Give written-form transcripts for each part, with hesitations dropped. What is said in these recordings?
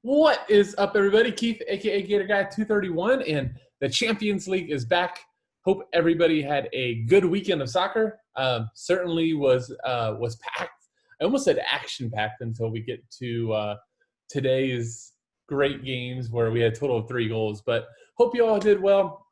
What is up, everybody? Keith, aka Gator Guy 231, and the Champions League is back. Hope everybody had a good weekend of soccer. Certainly was packed. I almost said action-packed until we get to today's great games where we had a total of 3 goals. But hope you all did well.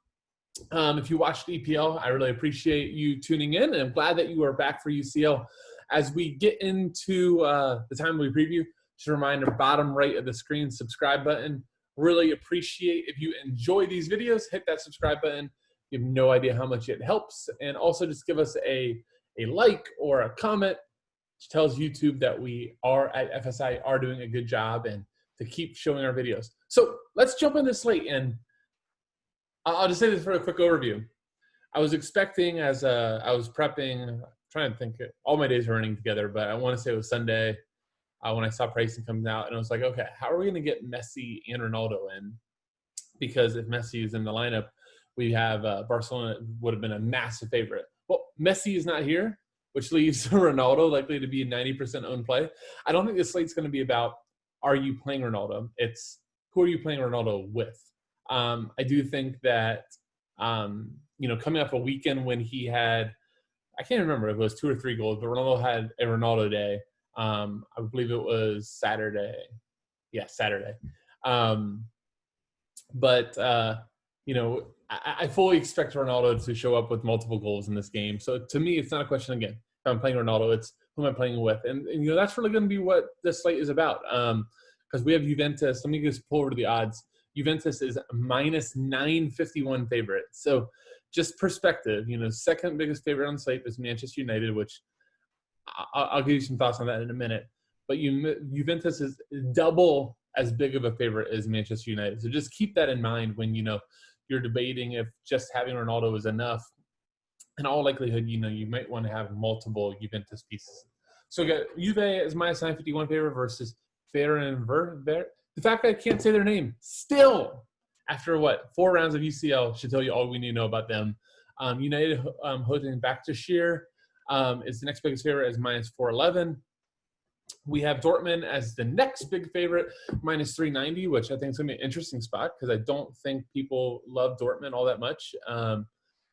If you watched EPL, I really appreciate you tuning in, and I'm glad that you are back for UCL. As we get into the time we preview, just a reminder, bottom right of the screen, subscribe button. Really appreciate if you enjoy these videos, hit that subscribe button. You have no idea how much it helps. And also just give us a like or a comment, which tells YouTube that we are at FSI are doing a good job and to keep showing our videos. So let's jump into Slate. And I'll just say this for a quick overview. I was expecting as I was prepping, trying to think, all my days are running together, but I want to say it was Sunday when I saw pricing coming out, and I was like, okay, how are we going to get Messi and Ronaldo in? Because if Messi is in the lineup, we have Barcelona would have been a massive favorite. Well, Messi is not here, which leaves Ronaldo likely to be a 90% owned play. I don't think this slate's going to be about, are you playing Ronaldo? It's, who are you playing Ronaldo with? I do think that, coming off a weekend when he had, I can't remember if it was 2 or 3 goals, but Ronaldo had a Ronaldo day. I believe it was Saturday. Yeah, Saturday. I fully expect Ronaldo to show up with multiple goals in this game. So to me, it's not a question, again, if I'm playing Ronaldo, it's who am I playing with? And that's really going to be what this slate is about. Because we have Juventus. Let me just pull over to the odds. Juventus is minus 951 favorite. So just perspective, second biggest favorite on the slate is Manchester United, which I'll give you some thoughts on that in a minute. But Juventus is double as big of a favorite as Manchester United. So just keep that in mind when, you're debating if just having Ronaldo is enough. In all likelihood, you might want to have multiple Juventus pieces. So we got Juve as minus 951 favorite versus Ferencváros. The fact that I can't say their name still, after 4 rounds of UCL, should tell you all we need to know about them. United hosting back to Sheer is the next biggest favorite as minus 411. We have Dortmund as the next big favorite, minus 390, which I think is going to be an interesting spot because I don't think people love Dortmund all that much,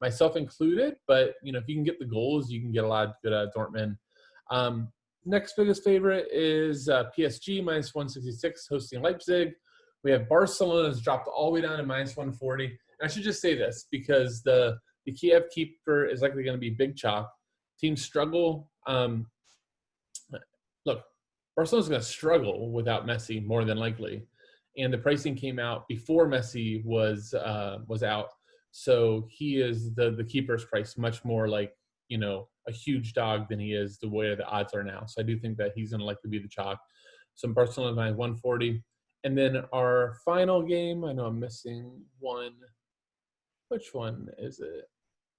myself included. But, if you can get the goals, you can get a lot of good out of Dortmund. Next biggest favorite is PSG, minus 166, hosting Leipzig. We have Barcelona has dropped all the way down to minus 140. And I should just say this because the Kiev keeper is likely going to be big chalk. Teams struggle. Look, Barcelona's going to struggle without Messi more than likely. And the pricing came out before Messi was out. So he is the keeper's price much more like, a huge dog than he is the way the odds are now. So I do think that he's going to likely be the chalk. So Barcelona minus 140. And then our final game, I know I'm missing one. Which one is it?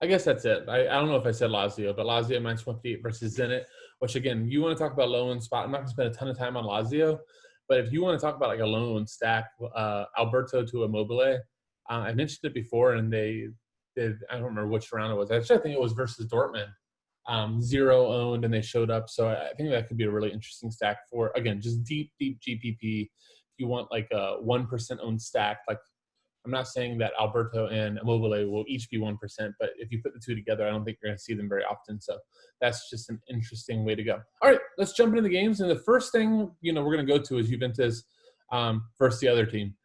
I guess that's it. I don't know if I said Lazio, but Lazio minus 158 versus Zenit, which, again, you want to talk about low and spot. I'm not going to spend a ton of time on Lazio, but if you want to talk about like a low and stack, Alberto to Immobile, I mentioned it before, and they did, I don't remember which round it was. Actually, I think it was versus Dortmund. 0 owned, and they showed up. So I think that could be a really interesting stack for, again, just deep GPP. If you want like a 1% owned stack, like I'm not saying that Alberto and Immobile will each be 1%, but if you put the two together, I don't think you're going to see them very often. So that's just an interesting way to go. All right, let's jump into the games. And the first thing, we're going to go to is Juventus versus the other team.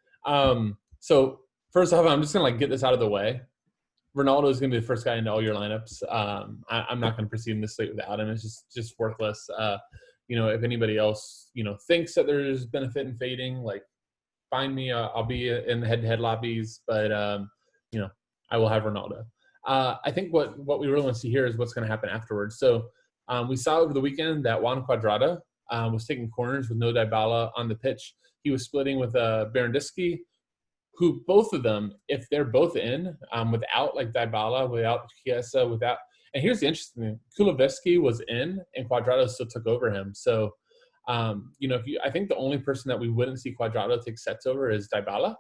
So first off, I'm just going to get this out of the way. Ronaldo is going to be the first guy into all your lineups. I'm not going to proceed in this slate without him. It's just worthless. If anybody else, thinks that there's benefit in fading, find me. I'll be in the head-to-head lobbies, but, I will have Ronaldo. I think what we really want to see here is what's going to happen afterwards. So we saw over the weekend that Juan Cuadrado was taking corners with no Dybala on the pitch. He was splitting with Berendisky, who both of them, if they're both in, without Dybala, without Chiesa, without – and here's the interesting thing. Kulusevski was in, and Cuadrado still took over him. So, I think the only person that we wouldn't see Cuadrado take sets over is Dybala,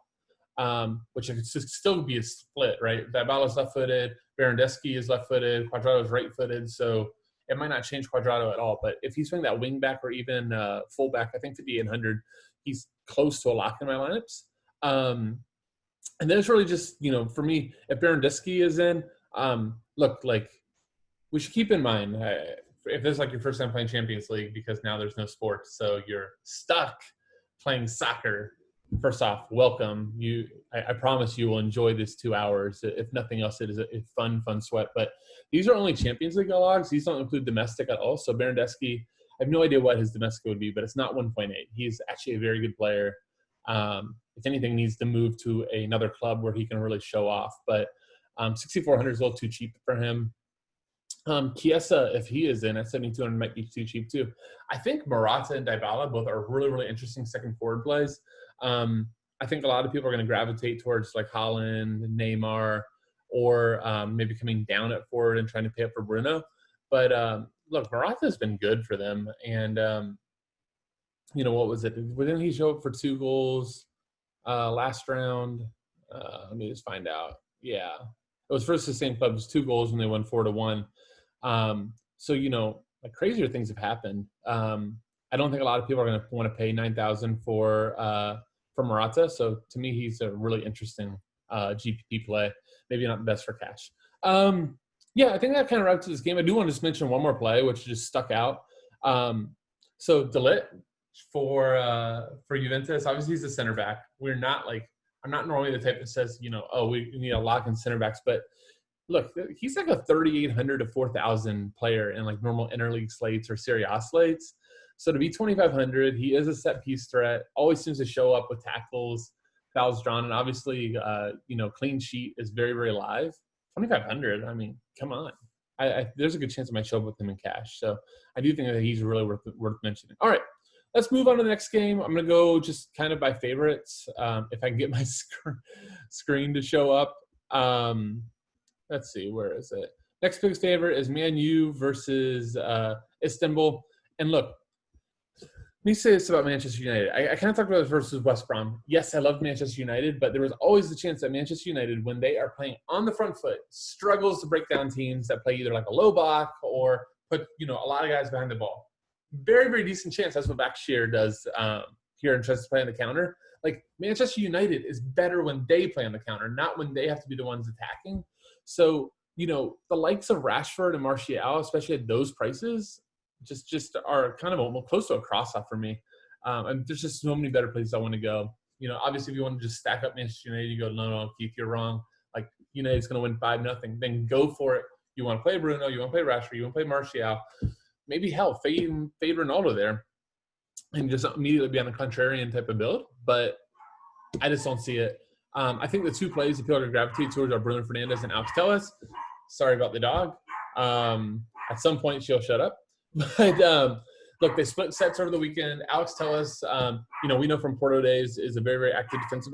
which could still be a split, right? Dybala's left-footed, Berendisky is left-footed, Cuadrado's right-footed. So it might not change Cuadrado at all. But if he's playing that wing back or even fullback, I think 5,800, he's close to a lock in my lineups. And then it's really just, for me, if Barandowski is in, look, like, we should keep in mind, if this is like your first time playing Champions League, because now there's no sports, so you're stuck playing soccer. First off, welcome. I promise you will enjoy this 2 hours. If nothing else, it is a fun sweat. But these are only Champions League logs. These don't include domestic at all. So Barandowski, I have no idea what his domestic would be, but it's not 1.8. He's actually a very good player. If anything, needs to move to another club where he can really show off. But 6,400 is a little too cheap for him. Chiesa, if he is in at 7,200, might be too cheap too. I think Morata and Dybala both are really, really interesting second forward plays. I think a lot of people are going to gravitate towards like Haaland, Neymar, or maybe coming down at forward and trying to pay up for Bruno. But look, Morata has been good for them. And, what was it? Didn't he show up for 2 goals last round? Let me just find out. Yeah. It was first the same club. It was 2 goals when they won 4-1. So, like crazier things have happened. I don't think a lot of people are going to want to pay $9,000 for Morata. So to me, he's a really interesting GPP play. Maybe not the best for cash. Yeah, I think that kind of wraps this game. I do want to just mention one more play, which just stuck out. So De Ligt for Juventus, obviously he's a center back. I'm not normally the type that says, we need a lock in center backs, but look, he's like a 3,800 to 4,000 player in like normal interleague slates or Serie A slates. So to be 2,500, he is a set piece threat, always seems to show up with tackles, fouls drawn, and obviously, clean sheet is very, very live. 2,500, I mean, come on. There's a good chance I might show up with him in cash. So I do think that he's really worth mentioning. All right, let's move on to the next game. I'm going to go just kind of by favorites, if I can get my screen to show up. Let's see, where is it? Next biggest favorite is Man U versus Istanbul. And look, let me say this about Manchester United. I kind of talked about this versus West Brom. Yes, I love Manchester United, but there was always the chance that Manchester United, when they are playing on the front foot, struggles to break down teams that play either like a low block or put a lot of guys behind the ball. Very, very decent chance. That's what Bakshear does here and tries to play on the counter. Like, Manchester United is better when they play on the counter, not when they have to be the ones attacking. So, the likes of Rashford and Martial, especially at those prices, just are kind of almost close to a cross-off for me. And there's just so many better places I want to go. Obviously, if you want to just stack up Manchester United, you go, no, Keith, you're wrong. Like, United's going to win 5-0. Then go for it. You want to play Bruno, you want to play Rashford, you want to play Martial. Maybe, hell, fade Ronaldo there and just immediately be on a contrarian type of build. But I just don't see it. I think the 2 plays that people are going to gravitate towards are Bruno Fernandes and Alex Telles. Sorry about the dog. At some point, she'll shut up. But look, they split sets over the weekend. Alex Telles, we know from Porto days, is a very, very active defensive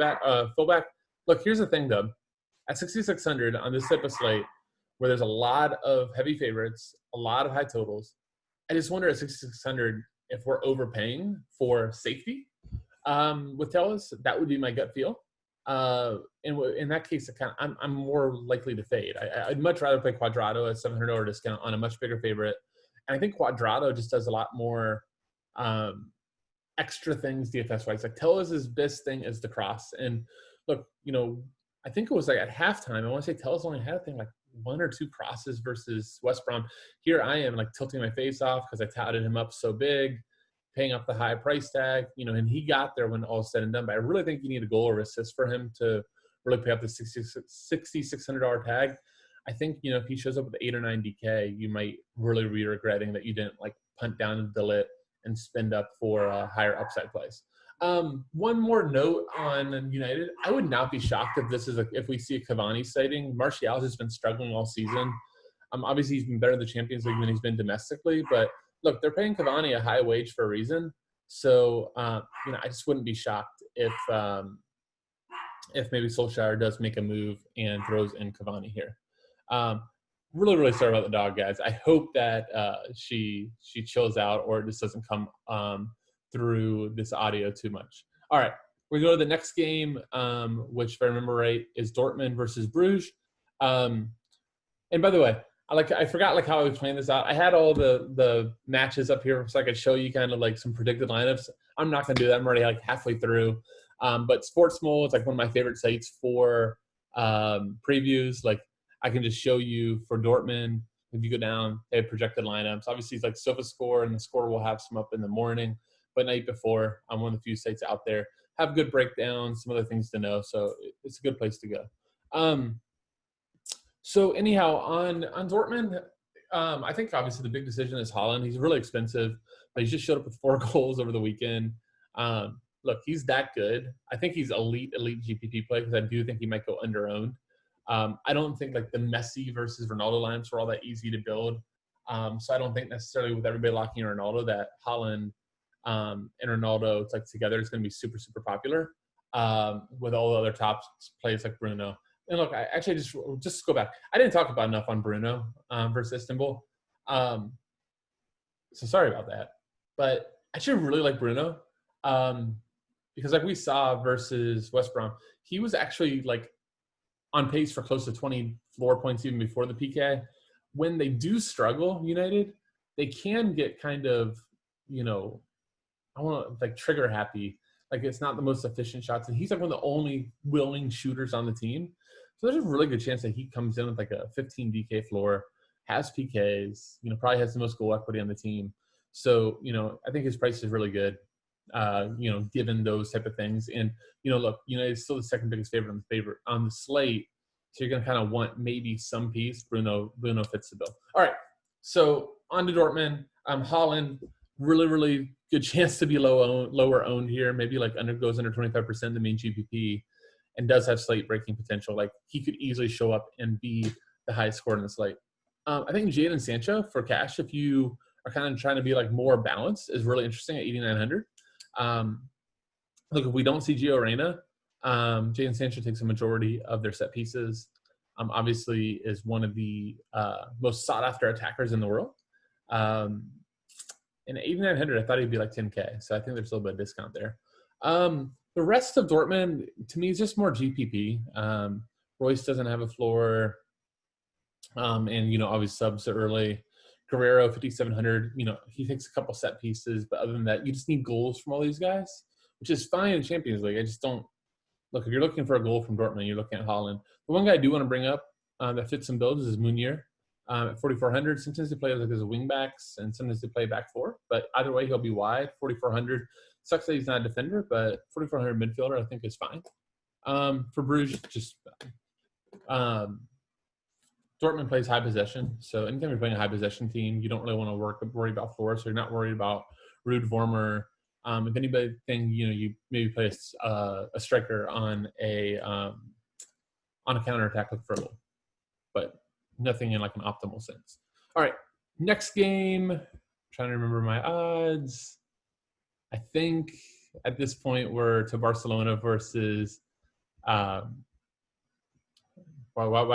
fullback. Look, here's the thing, though. At 6,600 on this type of slate, where there's a lot of heavy favorites, a lot of high totals, I just wonder at 6,600 if we're overpaying for safety with Telles. That would be my gut feel. In that case, I'm more likely to fade. I'd much rather play Quadrado at $700 discount on a much bigger favorite. And I think Quadrado just does a lot more extra things DFS-wise. Like, Telles' best thing is the cross. And look, I think it was like at halftime, I want to say Telles only had, I think, like 1 or 2 crosses versus West Brom. Here I am, like, tilting my face off because I touted him up so big, paying up the high price tag, and he got there when all said and done. But I really think you need a goal or assist for him to really pay up the $6,600 tag. I think, if he shows up with 8 or 9 DK, you might really be regretting that you didn't like punt down to De Ligt and spend up for higher upside plays. One more note on United. I would not be shocked if we see a Cavani sighting. Martial has been struggling all season. Obviously, he's been better in the Champions League than he's been domestically, but look, they're paying Cavani a high wage for a reason. So, I just wouldn't be shocked if maybe Solskjaer does make a move and throws in Cavani here. Really, really sorry about the dog, guys. I hope that she chills out or this doesn't come through this audio too much. All right, we go to the next game, which, if I remember right, is Dortmund versus Bruges. And by the way, I forgot like how I was playing this out. I had all the matches up here so I could show you kind of like some predicted lineups. I'm not gonna do that. I'm already like halfway through. But Sportsmole is like one of my favorite sites for previews. Like I can just show you for Dortmund. If you go down, they have projected lineups. Obviously, it's like SofaScore, and the Score will have some up in the morning. But night before, I'm one of the few sites out there have good breakdowns, some other things to know. So it's a good place to go. So anyhow, on Dortmund, I think obviously the big decision is Haaland. He's really expensive, but he just showed up with 4 goals over the weekend. Look, he's that good. I think he's elite GPP play because I do think he might go under-owned. I don't think like the Messi versus Ronaldo lineups were all that easy to build. So I don't think necessarily with everybody locking in Ronaldo that Haaland and Ronaldo, it's like together, it's going to be super, super popular with all the other top plays like Bruno. And look, I actually just go back. I didn't talk about enough on Bruno versus Istanbul. So sorry about that. But I actually really like Bruno because like we saw versus West Brom, he was actually like on pace for close to 20 floor points even before the PK. When they do struggle, United, they can get kind of, I want to like trigger happy. Like it's not the most efficient shots. And he's like one of the only willing shooters on the team. So there's a really good chance that he comes in with like a 15 DK floor, has PKs, probably has the most goal equity on the team. So, I think his price is really good, given those type of things. And, look, United's still the second biggest favorite on the slate. So you're going to kind of want maybe some piece. Bruno fits the bill. All right. So on to Dortmund. Haaland, really, really good chance to be lower owned here. Maybe like goes under 25% the main GPP. And does have slate breaking potential. Like he could easily show up and be the highest scorer in the slate. I think Jadon Sancho for cash, if you are kind of trying to be like more balanced, is really interesting at 8,900. Look, if we don't see Gio Reyna, Jadon Sancho takes a majority of their set pieces. Obviously, is one of the most sought after attackers in the world. And at 8,900, I thought he'd be like 10K. So I think there's a little bit of discount there. The rest of Dortmund, to me, is just more GPP. Royce doesn't have a floor. And, obviously subs early. Guerrero, 5,700. He takes a couple set pieces. But other than that, you just need goals from all these guys, which is fine in Champions League. I just don't – look, if you're looking for a goal from Dortmund, you're looking at Haaland. The one guy I do want to bring up that fits some builds is Meunier at 4,400. Sometimes they play like as a wing-backs, and sometimes they play back 4. But either way, he'll be wide, 4,400. Sucks that he's not a defender, but 4,400 midfielder I think is fine. For Bruges, just Dortmund plays high possession. So anytime you're playing a high possession team, you don't really want to worry about floor. So you're not worried about Ruud Vormer. If anything, you maybe play a striker on a counterattack with Frizzle, but nothing in like an optimal sense. All right, next game. I'm trying to remember my odds. I think at this point we're to Barcelona versus why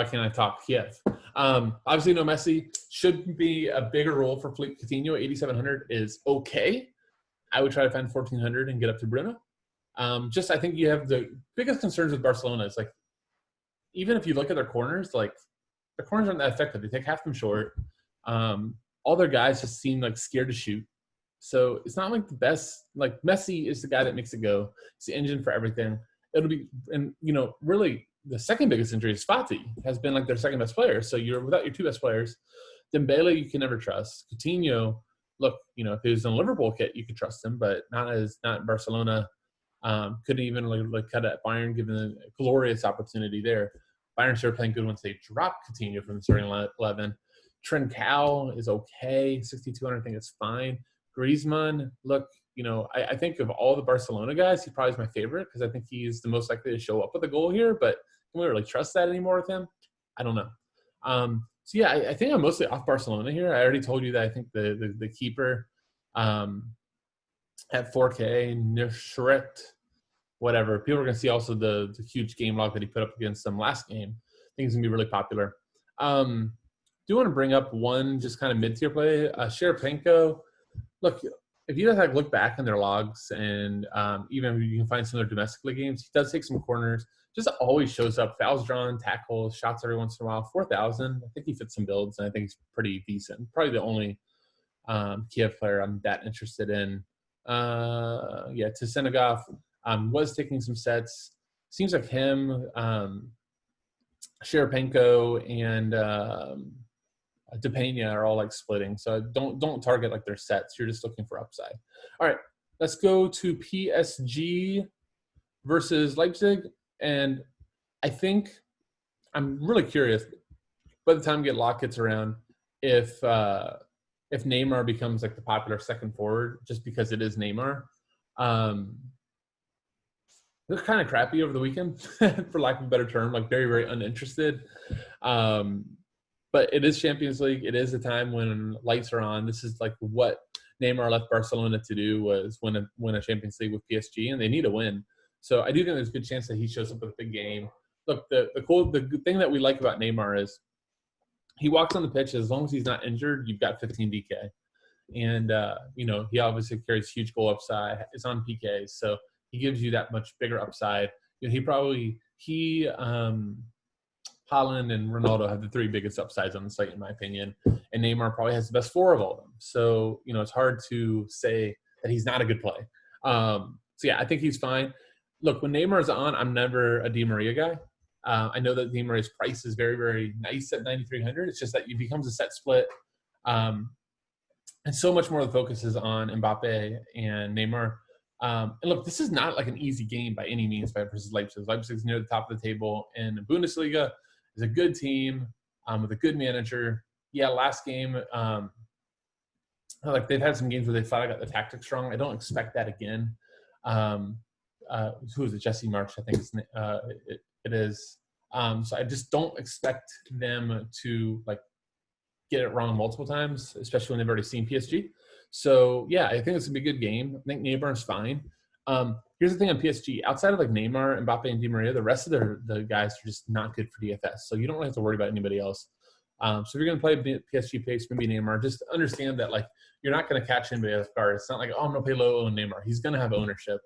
can't I talk? Kiev. Obviously no Messi. Should be a bigger role for Philippe Coutinho. 8,700 is okay. I would try to find 1,400 and get up to Bruno. I think you have the biggest concerns with Barcelona is like, even if you look at their corners, like the corners aren't that effective. They take half them short. All their guys just seem like scared to shoot. So it's not like the best. Like Messi is the guy that makes it go. It's the engine for everything. It'll be, and really the second biggest injury is Fati has been like their second best player. So you're without your 2 best players. Dembele you can never trust. Coutinho, look, if he was in a Liverpool kit, you could trust him, but not Barcelona. Couldn't even like cut at Bayern, given the glorious opportunity there. Bayern started playing good once they dropped Coutinho from the starting 11. Trincao is okay. 6,200, I think it's fine. Griezmann, look, I think of all the Barcelona guys, he probably is my favorite because I think he's the most likely to show up with a goal here. But can we really trust that anymore with him? I don't know. So yeah, I think I'm mostly off Barcelona here. I already told you that I think the keeper at 4K, Nishret, whatever. People are going to see also the huge game log that he put up against them last game. I think he's going to be really popular. Do want to bring up one just kind of mid-tier play, Sharapenko. Look, if you like look back in their logs and even if you can find some of their domestic league games, he does take some corners. Just always shows up, fouls drawn, tackles, shots every once in a while. 4,000. I think he fits some builds, and I think he's pretty decent. Probably the only Kiev player I'm that interested in. To Senegal was taking some sets. Seems like him, Sharapenko, and DePena are all like splitting. So don't target like their sets. You're just looking for upside. All right, let's go to PSG versus Leipzig. And I think I'm really curious by the time Lock gets around if Neymar becomes like the popular second forward just because it is Neymar. It was kind of crappy over the weekend, for lack of a better term, like very, very uninterested. But it is Champions League. It is a time when lights are on. This is like what Neymar left Barcelona to do, was win a Champions League with PSG, and they need a win. So I do think there's a good chance that he shows up with a big game. Look, the thing that we like about Neymar is he walks on the pitch. As long as he's not injured, you've got 15 DK. And, he obviously carries huge goal upside. It's on PKs. So he gives you that much bigger upside. Haaland and Ronaldo have the three biggest upsides on the site, in my opinion. And Neymar probably has the best four of all of them. So, it's hard to say that he's not a good play. I think he's fine. Look, when Neymar's on, I'm never a Di Maria guy. I know that Di Maria's price is very, very nice at 9,300. It's just that it becomes a set split. And so much more of the focus is on Mbappe and Neymar. And look, this is not like an easy game by any means versus Leipzig. Leipzig's near the top of the table, and the Bundesliga is a good team with a good manager. Yeah, last game, they've had some games where they thought I got the tactics wrong. I don't expect that again. Who is it? Jesse March, I think it is. So I just don't expect them to get it wrong multiple times, especially when they've already seen PSG. So I think it's gonna be a good game. I think Neymar's fine. Here's the thing on PSG: outside of Neymar, Mbappe, and Di Maria, the rest of the guys are just not good for DFS. So you don't really have to worry about anybody else. So if you're gonna play PSG pace, maybe Neymar, just understand that you're not gonna catch anybody off guard. It's not like, I'm gonna play low on Neymar. He's gonna have ownership.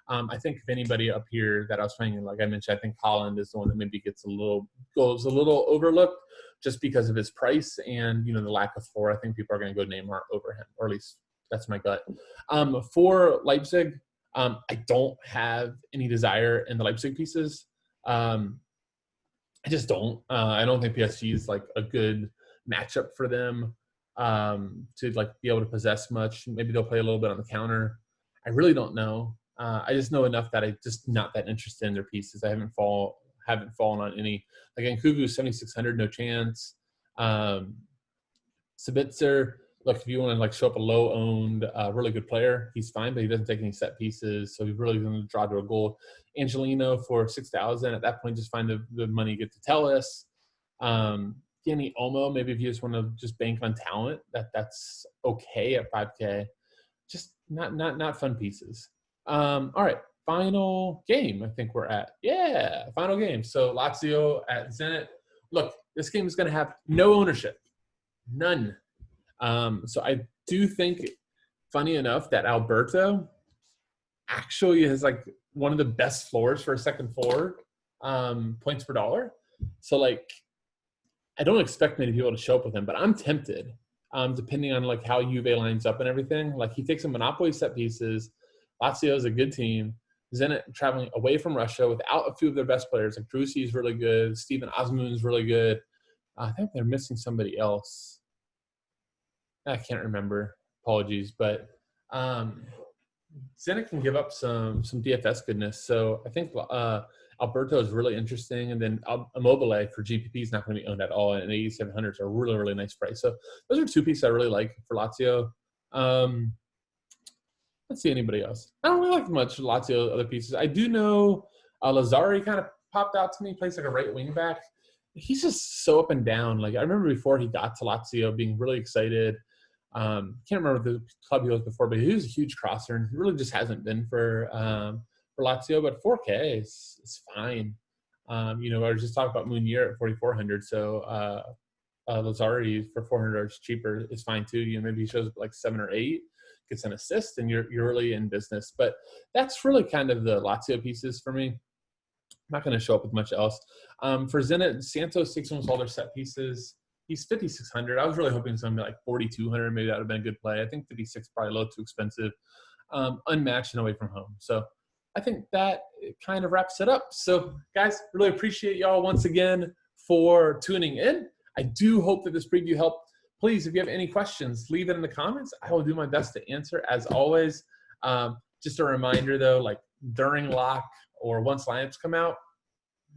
I think if anybody up here that I was playing, like I mentioned, I think Haaland is the one that maybe gets a little overlooked just because of his price and the lack of floor. I think people are going to go Neymar over him, or at least that's my gut. For Leipzig, I don't have any desire in the Leipzig pieces. I just don't. I don't think PSG is a good matchup for them to be able to possess much. Maybe they'll play a little bit on the counter. I really don't know. I just know enough that I'm just not that interested in their pieces. I haven't fallen on any. Nkugu 7,600, no chance. Sabitzer, if you want to show up a low-owned, really good player, he's fine, but he doesn't take any set pieces, so he's really going to draw to a goal. Angelino for 6,000. At that point, just find the money you get to tell us. Danny Olmo, maybe if you just want to just bank on talent, that's okay at 5K. Just not fun pieces. All right, final game I think we're at. Yeah, final game. So Lazio at Zenit. Look, this game is going to have no ownership. None. So I do think, funny enough, that Alberto actually has one of the best floors for a second forward, points per dollar. So I don't expect many people to show up with him, but I'm tempted, depending on how Juve lines up and everything. He takes some monopoly set pieces. Lazio is a good team. Zenit traveling away from Russia without a few of their best players. Drusi is really good. Steven Osmoon is really good. I think they're missing somebody else. I can't remember. Apologies. But Zenit can give up some DFS goodness. So I think Alberto is really interesting. And then Immobile for GPP is not going to be owned at all. And 8,700 is a really, really nice price. So those are two pieces I really like for Lazio. Let's see anybody else. I don't really like much Lazio other pieces. I do know Lazari kind of popped out to me. Plays a right wing back. He's just so up and down. I remember before he got to Lazio being really excited. Can't remember the club he was before, but he was a huge crosser, and he really just hasn't been for Lazio. But 4K is fine. I was just talking about Munier at 4,400. So Lazari for 400 is cheaper is fine too. Maybe he shows up 7 or 8. gets an assist, and you're really in business. But that's really kind of the Lazio pieces for me. I'm not going to show up with much else. For Zenit, Santos takes almost all their set pieces. He's 5,600. I was really hoping something like 4,200. Maybe that would have been a good play. I think 56 probably a little too expensive. Unmatched and away from home. So I think that kind of wraps it up. So guys, really appreciate y'all once again for tuning in. I do hope that this preview helped. Please, if you have any questions, leave it in the comments. I will do my best to answer as always. Just a reminder though, like during lock or once lineups come out,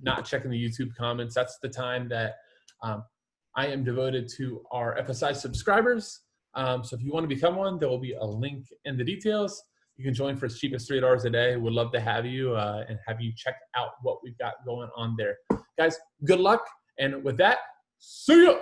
not checking the YouTube comments. That's the time that I am devoted to our FSI subscribers. So if you want to become one, there will be a link in the details. You can join for as cheap as $3 a day. We'd love to have you and have you check out what we've got going on there. Guys, good luck. And with that, see ya.